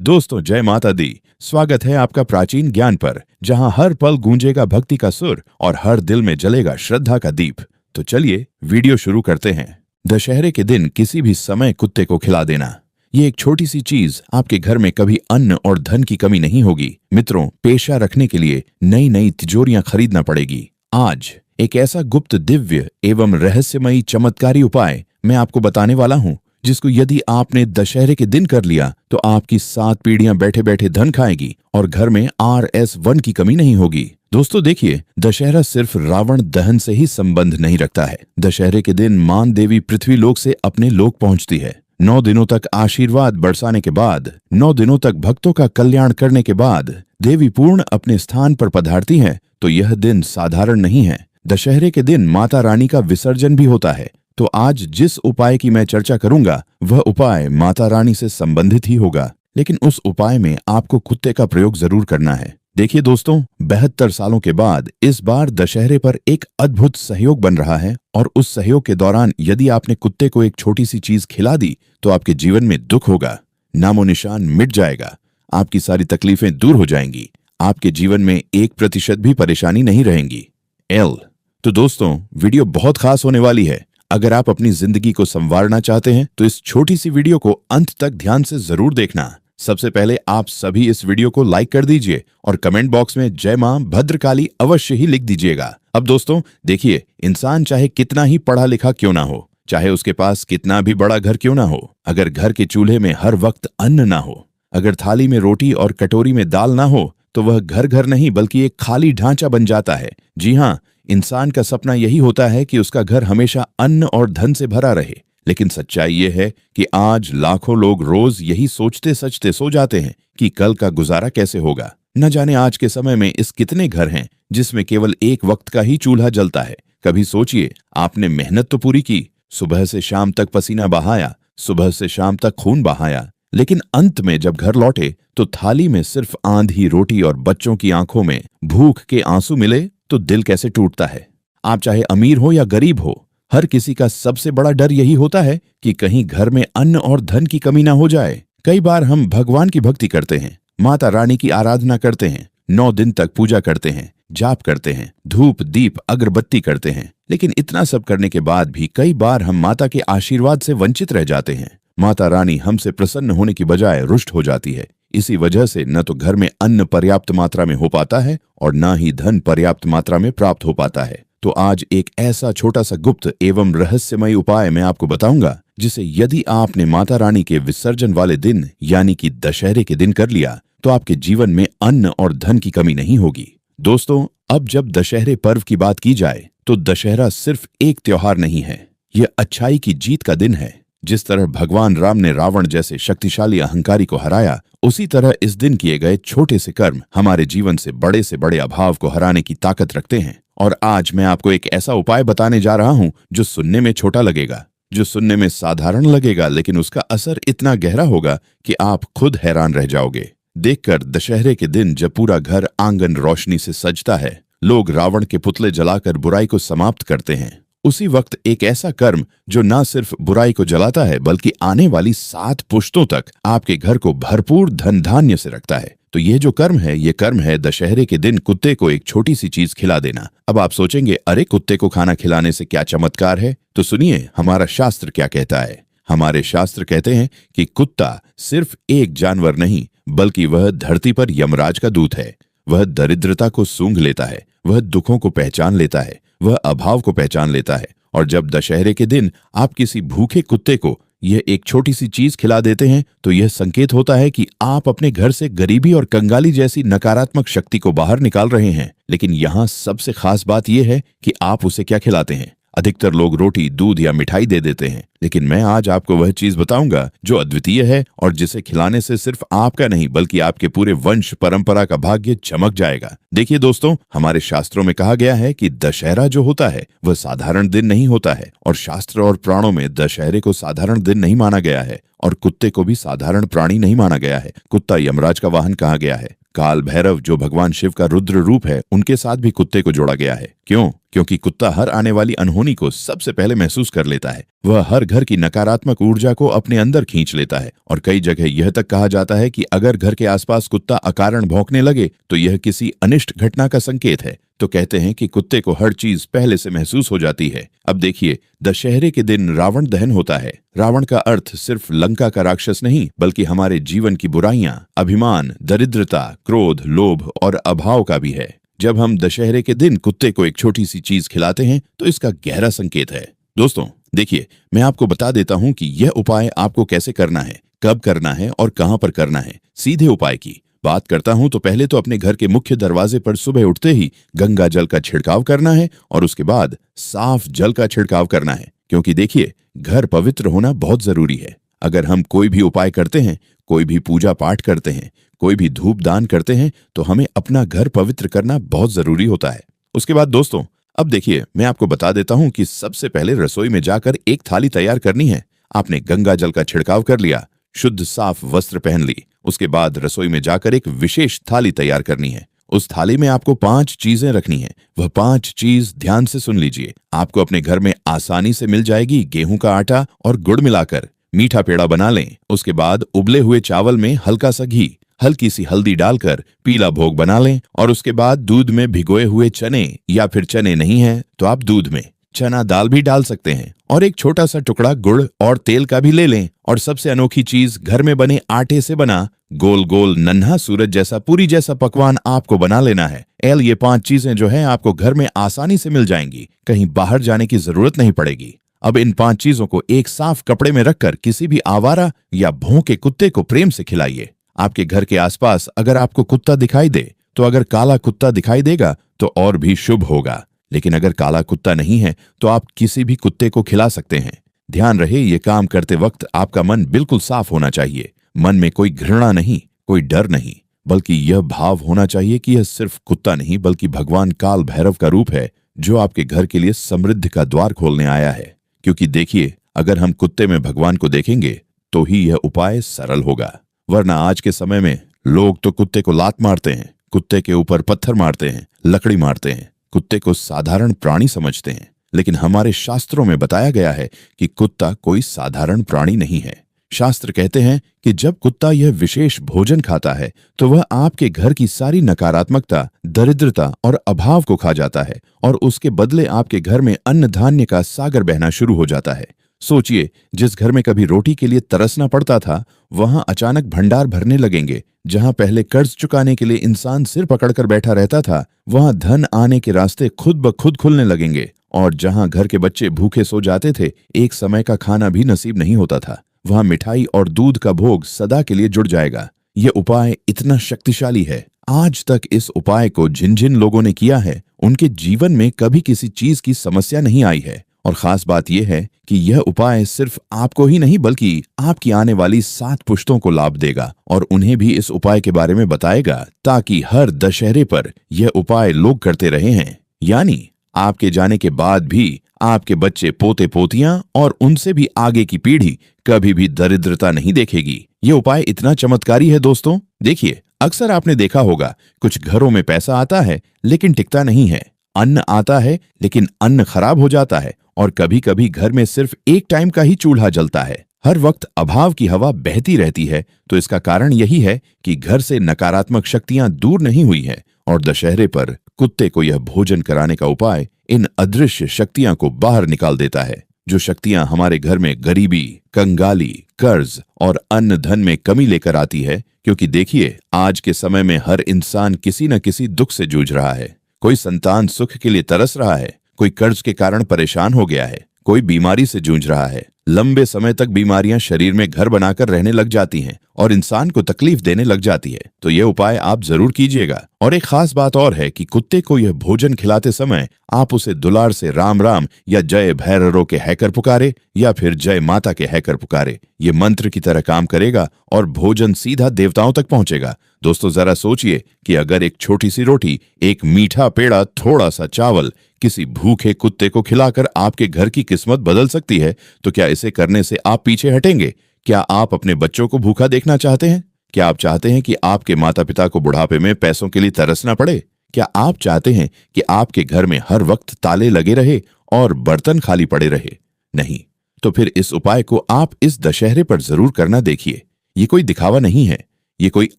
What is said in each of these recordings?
दोस्तों जय माता दी। स्वागत है आपका प्राचीन ज्ञान पर, जहां हर पल गूंजेगा भक्ति का सुर और हर दिल में जलेगा श्रद्धा का दीप। तो चलिए वीडियो शुरू करते हैं। दशहरे के दिन किसी भी समय कुत्ते को खिला देना, ये एक छोटी सी चीज आपके घर में कभी अन्न और धन की कमी नहीं होगी। मित्रों, पेशा रखने के लिए नई नई तिजोरियां खरीदना पड़ेगी। आज एक ऐसा गुप्त, दिव्य एवं रहस्यमयी चमत्कारी उपाय मैं आपको बताने वाला हूं, जिसको यदि आपने दशहरे के दिन कर लिया तो आपकी 7 पीढ़ियां बैठे बैठे धन खाएगी और घर में RS1 की कमी नहीं होगी। दोस्तों देखिए, दशहरा सिर्फ रावण दहन से ही संबंध नहीं रखता है। दशहरे के दिन मान देवी पृथ्वी लोक से अपने लोक पहुंचती है। 9 दिनों तक आशीर्वाद बरसाने के बाद, 9 दिनों तक भक्तों का कल्याण करने के बाद देवी पूर्ण अपने स्थान पर पधारती हैं। तो यह दिन साधारण नहीं है। दशहरे के दिन माता रानी का विसर्जन भी होता है। तो आज जिस उपाय की मैं चर्चा करूंगा वह उपाय माता रानी से संबंधित ही होगा, लेकिन उस उपाय में आपको कुत्ते का प्रयोग जरूर करना है। देखिए दोस्तों, 72 सालों के बाद इस बार दशहरे पर एक अद्भुत सहयोग बन रहा है और उस सहयोग के दौरान यदि आपने कुत्ते को एक छोटी सी चीज खिला दी तो आपके जीवन में दुख होगा, नामो निशान मिट जाएगा, आपकी सारी तकलीफें दूर हो जाएंगी, आपके जीवन में 1% भी परेशानी नहीं रहेंगी। तो दोस्तों, वीडियो बहुत खास होने वाली है। अगर आप अपनी जिंदगी को संवारना चाहते हैं तो इस छोटी सी वीडियो को अंत तक ध्यान से जरूर देखना। सबसे पहले आप सभी इस वीडियो को लाइक कर दीजिए और कमेंट बॉक्स में जय मां भद्रकाली अवश्य ही लिख दीजिएगा। अब दोस्तों देखिए, इंसान चाहे कितना ही पढ़ा लिखा क्यों ना हो, चाहे उसके पास कितना भी बड़ा घर क्यों ना हो, अगर घर के चूल्हे में हर वक्त अन्न ना हो, अगर थाली में रोटी और कटोरी में दाल ना हो, तो वह घर नहीं बल्कि एक खाली ढांचा बन जाता है। जी हाँ, इंसान का सपना यही होता है कि उसका घर हमेशा अन्न और धन से भरा रहे। लेकिन सच्चाई ये है कि आज लाखों लोग रोज यही सोचते सचते सो जाते हैं कि कल का गुजारा कैसे होगा। न जाने आज के समय में इस कितने घर हैं जिसमें केवल एक वक्त का ही चूल्हा जलता है। कभी सोचिए, आपने मेहनत तो पूरी की, सुबह से शाम तक पसीना बहाया, सुबह से शाम तक खून बहाया, लेकिन अंत में जब घर लौटे तो थाली में सिर्फ आंधी रोटी और बच्चों की आंखों में भूख के आंसू मिले तो दिल कैसे टूटता है। आप चाहे अमीर हो या गरीब हो, हर किसी का सबसे बड़ा डर यही होता है कि कहीं घर में अन्न और धन की कमी ना हो जाए। कई बार हम भगवान की भक्ति करते हैं, माता रानी की आराधना करते हैं, 9 दिन तक पूजा करते हैं, जाप करते हैं, धूप दीप अगरबत्ती करते हैं, लेकिन इतना सब करने के बाद भी कई बार हम माता के आशीर्वाद से वंचित रह जाते हैं। माता रानी हमसे प्रसन्न होने की बजाय रुष्ट हो जाती है। इसी वजह से न तो घर में अन्न पर्याप्त मात्रा में हो पाता है और न ही धन पर्याप्त मात्रा में प्राप्त हो पाता है। तो आज एक ऐसा छोटा सा गुप्त एवं रहस्यमय उपाय मैं आपको बताऊंगा, जिसे यदि आपने माता रानी के विसर्जन वाले दिन यानी कि दशहरे के दिन कर लिया तो आपके जीवन में अन्न और धन की कमी नहीं होगी। दोस्तों, अब जब दशहरे पर्व की बात की जाए तो दशहरा सिर्फ एक त्योहार नहीं है, यह अच्छाई की जीत का दिन है। जिस तरह भगवान राम ने रावण जैसे शक्तिशाली अहंकारी को हराया, उसी तरह इस दिन किए गए छोटे से कर्म हमारे जीवन से बड़े अभाव को हराने की ताकत रखते हैं। और आज मैं आपको एक ऐसा उपाय बताने जा रहा हूं जो सुनने में छोटा लगेगा, जो सुनने में साधारण लगेगा, लेकिन उसका असर इतना गहरा होगा कि आप खुद हैरान रह जाओगे। देखकर दशहरे के दिन जब पूरा घर आंगन रोशनी से सजता है, लोग रावण के पुतले जलाकर बुराई को समाप्त करते हैं, उसी वक्त एक ऐसा कर्म जो न सिर्फ बुराई को जलाता है बल्कि आने वाली 7 पुश्तों तक आपके घर को भरपूर धन धान्य से रखता है। तो ये जो कर्म है, ये कर्म है दशहरे के दिन कुत्ते को एक छोटी सी चीज खिला देना। अब आप सोचेंगे, अरे कुत्ते को खाना खिलाने से क्या चमत्कार है? तो सुनिए हमारा शास्त्र क्या कहता है। हमारे शास्त्र कहते हैं कि कुत्ता सिर्फ एक जानवर नहीं बल्कि वह धरती पर यमराज का दूत है। वह दरिद्रता को सूंघ लेता है, वह दुखों को पहचान लेता है, वह अभाव को पहचान लेता है। और जब दशहरे के दिन आप किसी भूखे कुत्ते को यह एक छोटी सी चीज खिला देते हैं तो यह संकेत होता है कि आप अपने घर से गरीबी और कंगाली जैसी नकारात्मक शक्ति को बाहर निकाल रहे हैं। लेकिन यहाँ सबसे खास बात यह है कि आप उसे क्या खिलाते हैं। अधिकतर लोग रोटी, दूध या मिठाई दे देते हैं, लेकिन मैं आज आपको वह चीज बताऊंगा जो अद्वितीय है और जिसे खिलाने से सिर्फ आपका नहीं बल्कि आपके पूरे वंश परंपरा का भाग्य चमक जाएगा। देखिए दोस्तों, हमारे शास्त्रों में कहा गया है कि दशहरा जो होता है वह साधारण दिन नहीं होता है, और शास्त्र और पुराणों में दशहरे को साधारण दिन नहीं माना गया है और कुत्ते को भी साधारण प्राणी नहीं माना गया है। कुत्ता यमराज का वाहन कहा गया है। काल भैरव जो भगवान शिव का रुद्र रूप है, उनके साथ भी कुत्ते को जोड़ा गया है। क्यों? क्योंकि कुत्ता हर आने वाली अनहोनी को सबसे पहले महसूस कर लेता है। वह हर घर की नकारात्मक ऊर्जा को अपने अंदर खींच लेता है और कई जगह यह तक कहा जाता है कि अगर घर के आसपास कुत्ता अकारण भौंकने लगे तो यह किसी अनिष्ट घटना का संकेत है। तो कहते हैं कि कुत्ते को हर चीज पहले से महसूस हो जाती है। अब देखिए, दशहरे के दिन रावण दहन होता है। रावण का अर्थ सिर्फ लंका का राक्षस नहीं, बल्कि हमारे जीवन की बुराइयां, अभिमान, दरिद्रता, क्रोध, लोभ और अभाव का भी है। जब हम दशहरे के दिन कुत्ते को एक छोटी सी चीज खिलाते हैं तो इसका गहरा संकेत है। दोस्तों देखिए, मैं आपको बता देता हूं कि यह उपाय आपको कैसे करना है, कब करना है और कहां पर करना है। सीधे उपाय की बात करता हूं तो पहले तो अपने घर के मुख्य दरवाजे पर सुबह उठते ही गंगा जल का छिड़काव करना है और उसके बाद साफ जल का छिड़काव करना है। क्योंकि देखिए, घर पवित्र होना बहुत जरूरी है। अगर हम कोई भी उपाय करते हैं, कोई भी पूजा पाठ करते हैं, कोई भी धूप दान करते हैं, तो हमें अपना घर पवित्र करना बहुत जरूरी होता है। उसके बाद दोस्तों, अब देखिए, मैं आपको बता देता हूं कि सबसे पहले रसोई में जाकर एक थाली तैयार करनी है। आपने गंगा जल का छिड़काव कर लिया, शुद्ध साफ वस्त्र पहन ली। उसके बाद रसोई में जाकर एक विशेष थाली तैयार करनी है। उस थाली में आपको 5 चीजें रखनी है। वह 5 चीज ध्यान से सुन लीजिए। आपको अपने घर में आसानी से मिल जाएगी। गेहूं का आटा और गुड़ मिलाकर मीठा पेड़ा बना लें। उसके बाद उबले हुए चावल में हल्का सा घी, हल्की सी हल्दी डालकर पीला भोग बना लें और उसके बाद दूध में भिगोए हुए चने, या फिर चने नहीं है तो आप दूध में चना दाल भी डाल सकते हैं, और एक छोटा सा टुकड़ा गुड़ और तेल का भी ले लें। और सबसे अनोखी चीज, घर में बने आटे से बना गोल गोल नन्हा सूरज जैसा पूरी जैसा पकवान आपको बना लेना है। ये 5 चीजें जो है आपको घर में आसानी से मिल जाएंगी, कहीं बाहर जाने की जरूरत नहीं पड़ेगी। अब इन 5 चीजों को एक साफ कपड़े में रखकर किसी भी आवारा या भौंके कुत्ते को प्रेम से खिलाइए। आपके घर के आसपास अगर आपको कुत्ता दिखाई दे तो अगर काला कुत्ता दिखाई देगा तो और भी शुभ होगा, लेकिन अगर काला कुत्ता नहीं है तो आप किसी भी कुत्ते को खिला सकते हैं। ध्यान रहे, ये काम करते वक्त आपका मन बिल्कुल साफ होना चाहिए। मन में कोई घृणा नहीं, कोई डर नहीं, बल्कि यह भाव होना चाहिए कि यह सिर्फ कुत्ता नहीं बल्कि भगवान काल भैरव का रूप है, जो आपके घर के लिए समृद्धि का द्वार खोलने आया है। क्योंकि देखिए, अगर हम कुत्ते में भगवान को देखेंगे तो ही यह उपाय सरल होगा। वरना आज के समय में लोग तो कुत्ते को लात मारते हैं, कुत्ते के ऊपर पत्थर मारते हैं, लकड़ी मारते हैं, कुत्ते को साधारण प्राणी समझते हैं। लेकिन हमारे शास्त्रों में बताया गया है कि कुत्ता कोई साधारण प्राणी नहीं है। शास्त्र कहते हैं कि जब कुत्ता यह विशेष भोजन खाता है तो वह आपके घर की सारी नकारात्मकता, दरिद्रता और अभाव को खा जाता है और उसके बदले आपके घर में अन्न धान्य का सागर बहना शुरू हो जाता है। सोचिए, जिस घर में कभी रोटी के लिए तरसना पड़ता था, वहां अचानक भंडार भरने लगेंगे। जहां पहले कर्ज चुकाने के लिए इंसान सिर पकड़कर बैठा रहता था, वहां धन आने के रास्ते खुद ब खुद खुलने लगेंगे। और जहां घर के बच्चे भूखे सो जाते थे, एक समय का खाना भी नसीब नहीं होता था, वहां मिठाई और दूध का भोग सदा के लिए जुड़ जाएगा। यह उपाय इतना शक्तिशाली है। आज तक इस उपाय को जिन जिन लोगों ने किया है, उनके जीवन में कभी किसी चीज की समस्या नहीं आई है। और खास बात यह है कि यह उपाय सिर्फ आपको ही नहीं बल्कि आपकी आने वाली 7 पुश्तों को लाभ देगा और उन्हें भी इस उपाय के बारे में बताएगा, ताकि हर दशहरे पर यह उपाय लोग करते रहे हैं। यानी आपके जाने के बाद भी आपके बच्चे, पोते पोतियां और उनसे भी आगे की पीढ़ी कभी भी दरिद्रता नहीं देखेगी। ये उपाय इतना चमत्कारी है दोस्तों। देखिए, अक्सर आपने देखा होगा, कुछ घरों में पैसा आता है लेकिन टिकता नहीं है, अन्न आता है लेकिन अन्न खराब हो जाता है, और कभी कभी घर में सिर्फ एक टाइम का ही चूल्हा जलता है। हर वक्त अभाव की हवा बहती रहती है। तो इसका कारण यही है कि घर से नकारात्मक शक्तियां दूर नहीं हुई है। और दशहरे पर कुत्ते को यह भोजन कराने का उपाय इन अदृश्य शक्तियां को बाहर निकाल देता है, जो शक्तियां हमारे घर में गरीबी, कंगाली, कर्ज और अन्न धन में कमी लेकर आती है। क्योंकि देखिए, आज के समय में हर इंसान किसी न किसी दुख से जूझ रहा है। कोई संतान सुख के लिए तरस रहा है, कोई कर्ज के कारण परेशान हो गया है, कोई बीमारी से जूझ रहा है। लंबे समय तक बीमारियां शरीर में घर बनाकर रहने लग जाती हैं और इंसान को तकलीफ देने लग जाती है। तो यह उपाय आप जरूर कीजिएगा। और एक खास बात और है कि कुत्ते को यह भोजन खिलाते समय आप उसे दुलार से राम राम या जय भैरव के हैकर पुकारे या फिर जय माता के हैकर पुकारे। ये मंत्र की तरह काम करेगा और भोजन सीधा देवताओं तक पहुंचेगा। दोस्तों, जरा सोचिए कि अगर एक छोटी सी रोटी, एक मीठा पेड़ा, थोड़ा सा चावल किसी भूखे कुत्ते को खिलाकर आपके घर की किस्मत बदल सकती है, तो क्या इसे करने से आप पीछे हटेंगे? क्या आप अपने बच्चों को भूखा देखना चाहते हैं? क्या आप चाहते हैं कि आपके माता पिता को बुढ़ापे में पैसों के लिए तरसना पड़े? क्या आप चाहते हैं कि आपके घर में हर वक्त ताले लगे रहे और बर्तन खाली पड़े रहे? नहीं। तो फिर इस उपाय को आप इस दशहरे पर जरूर करना देखिए। ये कोई दिखावा नहीं है, ये कोई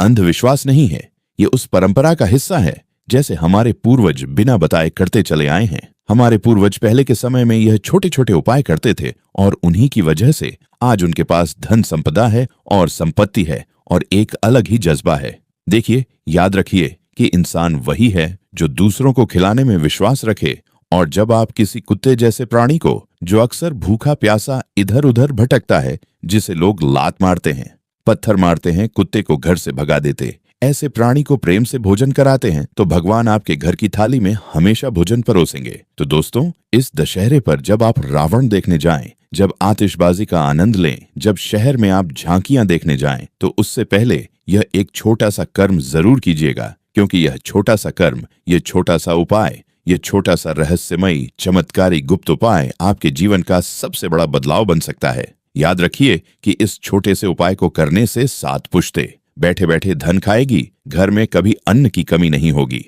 अंधविश्वास नहीं है, ये उस परंपरा का हिस्सा है जैसे हमारे पूर्वज बिना बताए करते चले आए हैं। हमारे पूर्वज पहले के समय में यह छोटे छोटे उपाय करते थे और उन्हीं की वजह से आज उनके पास धन संपदा है और संपत्ति है और एक अलग ही जज्बा है। देखिए, याद रखिए कि इंसान वही है जो दूसरों को खिलाने में विश्वास रखे, और जब आप किसी कुत्ते जैसे प्राणी को, जो अक्सर भूखा प्यासा इधर उधर भटकता है, जिसे लोग लात मारते हैं, पत्थर मारते हैं, कुत्ते को घर से भगा देते, ऐसे प्राणी को प्रेम से भोजन कराते हैं, तो भगवान आपके घर की थाली में हमेशा भोजन परोसेंगे। तो दोस्तों, इस दशहरे पर जब आप रावण देखने जाएं, जब आतिशबाजी का आनंद लें, जब शहर में आप झांकियां देखने जाएं, तो उससे पहले यह एक छोटा सा कर्म जरूर कीजिएगा, क्योंकि यह छोटा सा कर्म, यह छोटा सा उपाय, ये छोटा सा रहस्यमयी चमत्कारी गुप्त उपाय आपके जीवन का सबसे बड़ा बदलाव बन सकता है। याद रखिए कि इस छोटे से उपाय को करने से 7 पुश्ते बैठे बैठे धन खाएगी, घर में कभी अन्न की कमी नहीं होगी।